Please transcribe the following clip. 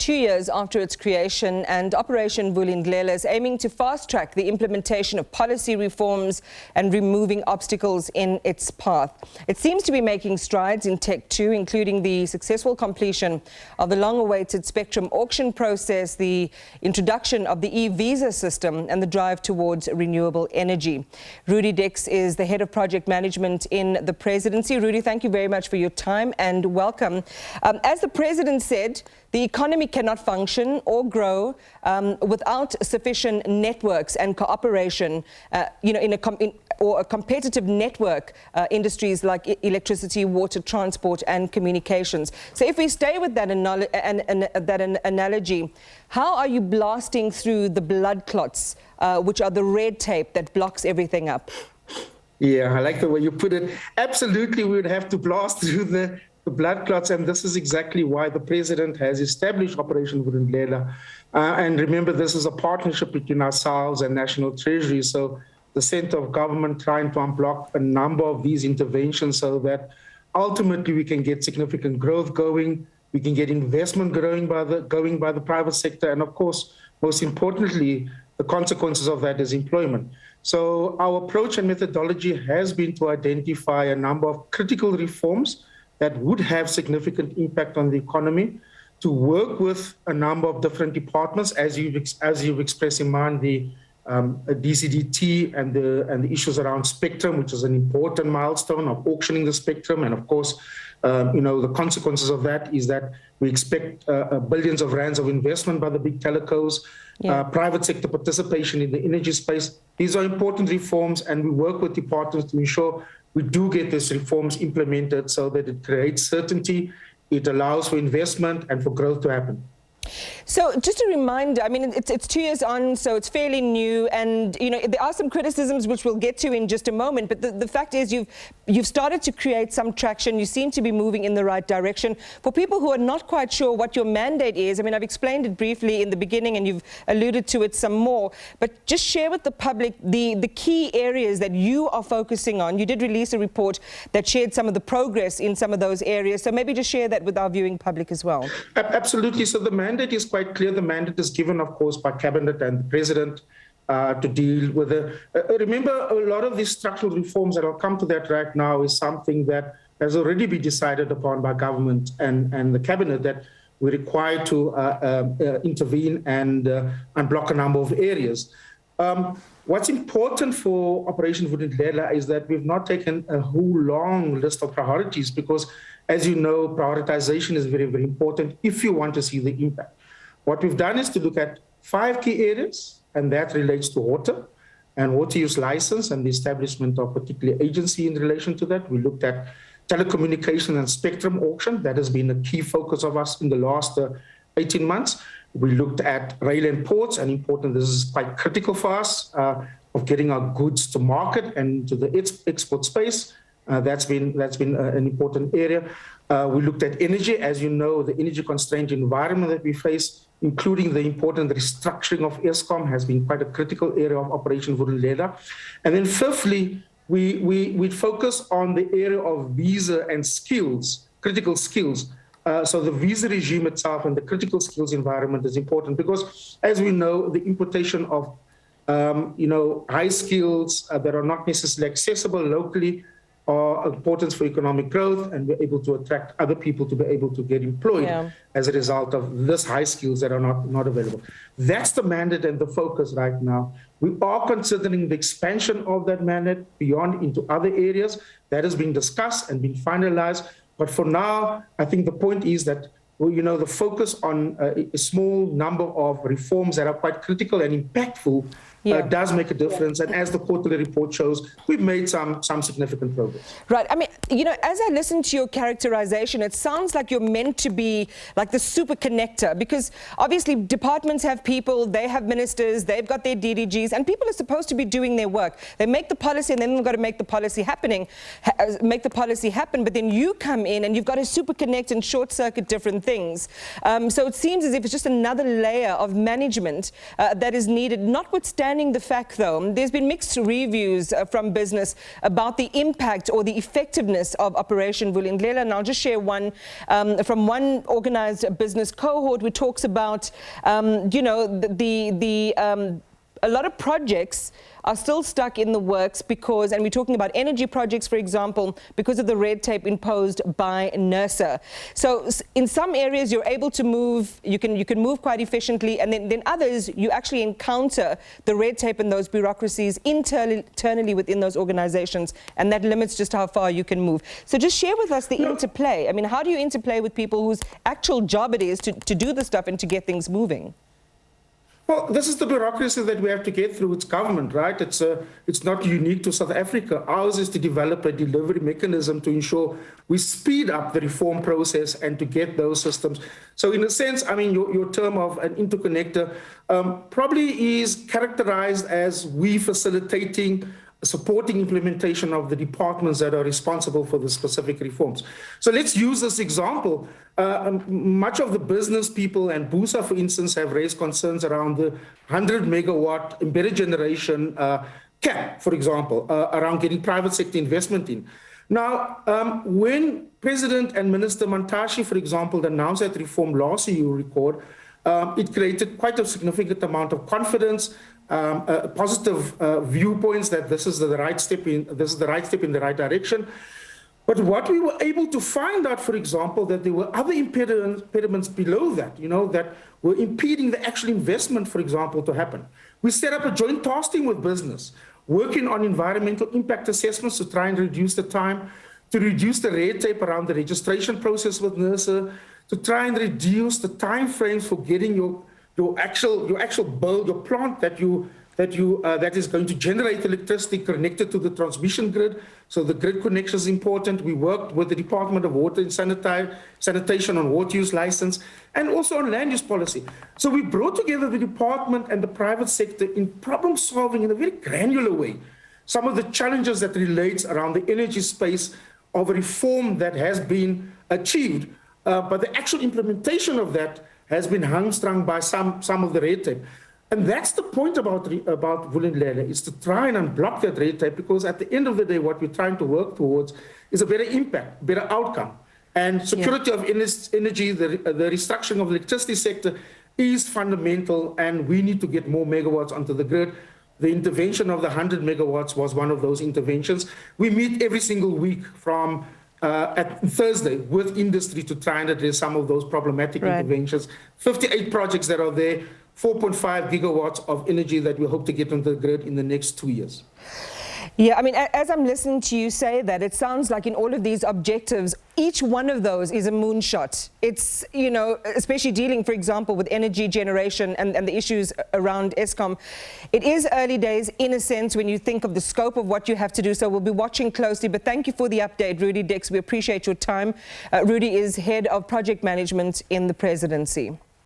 2 years after its creation, and Operation Vulindlela is aiming to fast-track the implementation of policy reforms and removing obstacles in its path. It seems to be making strides in tech too, including the successful completion of the long-awaited spectrum auction process, the introduction of the e-visa system, and the drive towards renewable energy. Rudi Dicks is the head of project management in the Presidency. Rudi, thank you very much for your time and welcome. As the President said, the economy cannot function or grow without sufficient networks and cooperation, in a competitive network industries like electricity, water, transport and communications. So if we stay with that analogy, how are you blasting through the blood clots, which are the red tape that blocks everything up? Yeah, I like the way you put it. Absolutely, we would have to blast through the blood clots, and this is exactly why the President has established Operation Vulindlela. And remember, this is a partnership between ourselves and National Treasury, so the centre of government trying to unblock a number of these interventions so that ultimately we can get significant growth going, we can get investment going by the private sector, and of course, most importantly, the consequences of that is employment. So our approach and methodology has been to identify a number of critical reforms that would have significant impact on the economy, to work with a number of different departments, as you've expressed in mind, the DCDT and the issues around spectrum, which is an important milestone of auctioning the spectrum. And of course, the consequences of that is that we expect billions of rands of investment by the big telcos, private sector participation in the energy space. These are important reforms, and we work with departments to ensure we do get these reforms implemented so that it creates certainty, it allows for investment and for growth to happen. So just a reminder, I mean, it's 2 years on, so it's fairly new, and there are some criticisms which we'll get to in just a moment, but the fact is you've started to create some traction. You seem to be moving in the right direction. For people who are not quite sure what your mandate is, I mean, I've explained it briefly in the beginning and you've alluded to it some more, but just share with the public the key areas that you are focusing on. You did release a report that shared some of the progress in some of those areas, so maybe just share that with our viewing public as well. Absolutely. So the mandate is quite clear. The mandate is given, of course, by Cabinet and the President to deal with it. Remember, a lot of these structural reforms, and I'll come to that right now, is something that has already been decided upon by government and the Cabinet, that we're required to intervene and unblock a number of areas. What's important for Operation Vulindlela is that we've not taken a whole long list of priorities because, as you know, prioritization is very, very important if you want to see the impact. What we've done is to look at 5 key areas, and that relates to water and water use license and the establishment of a particular agency in relation to that. We looked at telecommunication and spectrum auction. That has been a key focus of us in the last 18 months. We looked at rail and ports, and important, this is quite critical for us, of getting our goods to market and to the export space. That's been an important area. We looked at energy. As you know, the energy constrained environment that we face, including the important restructuring of Eskom, has been quite a critical area of Operation Vulindlela. And then fifthly, we focus on the area of visa and skills, critical skills. So the visa regime itself and the critical skills environment is important because, as we know, the importation of high skills that are not necessarily accessible locally are important for economic growth, and we're able to attract other people to be able to get employed as a result of this high skills that are not available. That's the mandate and the focus right now. We are considering the expansion of that mandate beyond into other areas. That is being discussed and being finalized. But for now, I think the point is that the focus on a small number of reforms that are quite critical and impactful does make a difference. And as the quarterly report shows, we've made some significant progress. Right. I mean, as I listen to your characterization, it sounds like you're meant to be like the super connector, because obviously departments have people, they have ministers, they've got their DDGs, and people are supposed to be doing their work. They make the policy, and then they've got to make the policy happen. But then you come in and you've got to super connect and short circuit different things. So it seems as if it's just another layer of management that is needed, notwithstanding notwithstanding the fact, though, there's been mixed reviews from business about the impact or the effectiveness of Operation Vulindlela. And I'll just share one from one organized business cohort which talks about, you know, a lot of projects are still stuck in the works because, and we're talking about energy projects, for example, because of the red tape imposed by NERSA. So in some areas you're able to move, you can move quite efficiently, and then others you actually encounter the red tape and those bureaucracies internally within those organizations, and that limits just how far you can move. So just share with us the interplay. I mean, how do you interplay with people whose actual job it is to do the stuff and to get things moving? Well, this is the bureaucracy that we have to get through. It's government, right? It's not unique to South Africa. Ours is to develop a delivery mechanism to ensure we speed up the reform process and to get those systems. So in a sense, I mean, your term of an interconnector probably is characterized as we facilitating supporting implementation of the departments that are responsible for the specific reforms. So let's use this example. Much of the business people and BUSA, for instance, have raised concerns around the 100 megawatt embedded generation cap, for example, around getting private sector investment in. Now, when President and Minister Mantashe, for example, announced that reform last year, you record, it created quite a significant amount of confidence, positive viewpoints that this is the right step in the right direction. But what we were able to find out, for example, that there were other impediments below that, you know, that were impeding the actual investment, for example, to happen. We set up a joint task team with business, working on environmental impact assessments to try and reduce the time, to reduce the red tape around the registration process with NERSA, to try and reduce the time frames for getting your actual build, your plant that is going to generate electricity connected to the transmission grid. So the grid connection is important. We worked with the Department of Water and Sanitation on water use license and also on land use policy. So we brought together the department and the private sector in problem solving in a very granular way. Some of the challenges that relates around the energy space of a reform that has been achieved, but the actual implementation of that has been hamstrung by some of the red tape. And that's the point about Vulindlela, is to try and unblock that red tape, because at the end of the day, what we're trying to work towards is a better impact, better outcome. And security of energy, the restructuring of the electricity sector is fundamental, and we need to get more megawatts onto the grid. The intervention of the 100 megawatts was one of those interventions. We meet every single week from at Thursday with industry to try and address some of those problematic interventions. 58 projects that are there, 4.5 gigawatts of energy that we hope to get onto the grid in the next 2 years. Yeah, I mean, as I'm listening to you say that, it sounds like in all of these objectives, each one of those is a moonshot. It's, you know, especially dealing, for example, with energy generation and the issues around Eskom. It is early days, in a sense, when you think of the scope of what you have to do. So we'll be watching closely. But thank you for the update, Rudi Dicks. We appreciate your time. Rudi is Head of Project Management in the Presidency.